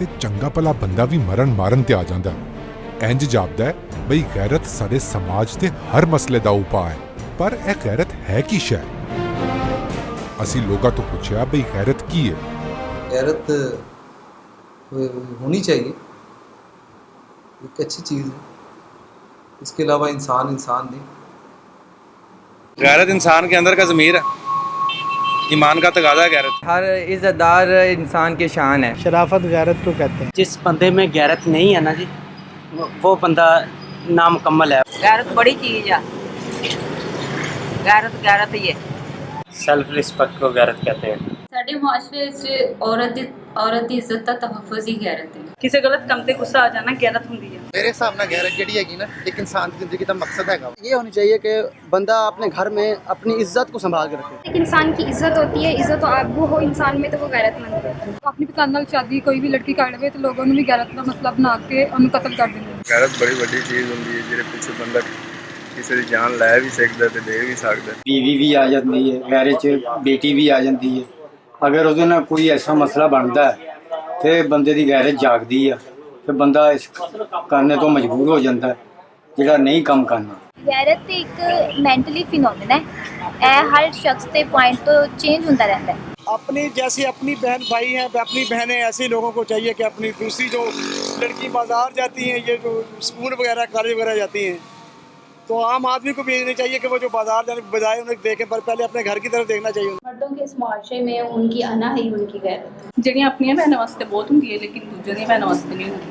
ਤੇ ਚੰਗਾ ਭਲਾ ਬੰਦਾ ਵੀ ਮਰਨ ਮਾਰਨ ਤੇ ਆ ਜਾਂਦਾ। ਇੰਜ ਜਾਪਦਾ ਹੈ ਬਈ ਗੈਰਤ ਸਾਡੇ ਸਮਾਜ ਦੇ ਹਰ ਮਸਲੇ ਦਾ ਉਪਾਅ ਹੈ। ਪਰ ਇਹ ਗੈਰਤ ਹੈ ਕੀ ਸ਼ੈ? ਅਸੀਂ ਲੋਕਾਂ ਤੋਂ ਪੁੱਛਿਆ ਬਈ गैरत की है। गैरत होनी चाहिए, एक अच्छी चीज़ है। इसके अलावा इंसान नहीं। गैरत इंसान के अंदर का ज़मीर है, ईमान का तकाज़ा है गैरत। हर इज़्ज़तदार इंसान की शान है। शराफत गैरत को कहते हैं। जिस बंदे में गैरत नहीं है ना जी, वो बंदा नामुकम्मल है। गैरत बड़ी चीज़ है, गैरत ही है। सेल्फ रिस्पेक्ट को गैरत कहते हैं। ਸਾਡੇ ਮੁਆਸ਼ਰੇ 'ਚ ਔਰਤ ਦੀ ਇੱਜ਼ਤ ਦਾ ਤਹੱਫੁਜ਼ ਹੀ ਗੈਰਤ ਹੈ। ਕਿਸੇ ਗਲਤ ਕੰਮ ਤੇ ਗੁੱਸਾ ਆ ਜਾਣਾ ਗੈਰਤ ਹੁੰਦੀ ਹੈ। मेरे हिसाब ਨਾਲ गैरत ਜਿਹੜੀ ਹੈਗੀ ਨਾ ਇੱਕ ਇਨਸਾਨ ਦੀ ਜ਼ਿੰਦਗੀ ਦਾ ਮਕਸਦ ਹੈਗਾ। ये होनी चाहिए कि बंदा अपने घर में अपनी इज्जत को संभाल के रखे। एक इंसान की इज्जत होती है, इज्जत तो आप वो हो इंसान में तो वो गैरतमंद है। अपनी पसंद ਨਾਲ ਸ਼ਾਦੀ ਕੋਈ ਵੀ ਲੜਕੀ ਕਰ ਲਵੇ ਤੇ ਲੋਕਾਂ ਨੂੰ ਵੀ ਗੈਰਤ ਦਾ ਮਸਲਾ ਬਣਾ ਕੇ ਉਹਨੂੰ ਕਤਲ ਕਰ ਦਿੰਦੇ ਨੇ। गैरत बड़ी ਵੱਡੀ ਚੀਜ਼ ਹੁੰਦੀ ਹੈ ਜਿਹਦੇ ਪਿੱਛੇ ਬੰਦਾ ਕਿਸੇ ਦੀ ਜਾਨ ਲੈ ਵੀ ਸਕਦਾ ਤੇ ਦੇ ਵੀ ਸਕਦਾ। बीवी भी आ जाती है, घर च बेटी भी आ जाती है। अगर ਉਹਦੇ ਨਾਲ ਕੋਈ ਐਸਾ ਮਸਲਾ ਬਣਦਾ ਹੈ ਤੇ ਬੰਦੇ ਦੀ ਗੈਰਤ ਜਾਗਦੀ ਆ, ਫਿਰ ਬੰਦਾ ਇਸ ਕਰਨੇ ਤੋਂ ਮਜਬੂਰ ਹੋ ਜਾਂਦਾ ਹੈ ਜਿਹੜਾ ਨਹੀਂ ਕੰਮ ਕਰਨਾ। गैरत एक मेंटली फिनोमेना है, हर शख्स के पॉइंट तो चेंज होता रहता है। अपनी जैसे अपनी बहन भाई हैं, अपनी बहनें, ऐसे लोगों को चाहिए कि अपनी दूसरी जो लड़की बाजार जाती हैं, ये जो स्कूल वगैरह कॉलेज वगैरह जाती हैं, तो आम आदमी को भी ये नहीं चाहिए कि वो जो बाजार जाने के बजाय उन्हें देखें, पर पहले अपने घर की तरफ देखना चाहिए। मर्दों के इस मुआशरे में उनकी अना ही उनकी गैरत है। ਜਿਹੜੀਆਂ ਆਪਣੀਆਂ ਭੈਣਾਂ ਵਾਸਤੇ ਬਹੁਤ ਹੁੰਦੀ ਹੈ ਲੇਕਿਨ ਦੂਜਿਆਂ ਦੀਆਂ ਭੈਣਾਂ ਵਾਸਤੇ ਨਹੀਂ ਹੁੰਦੀ।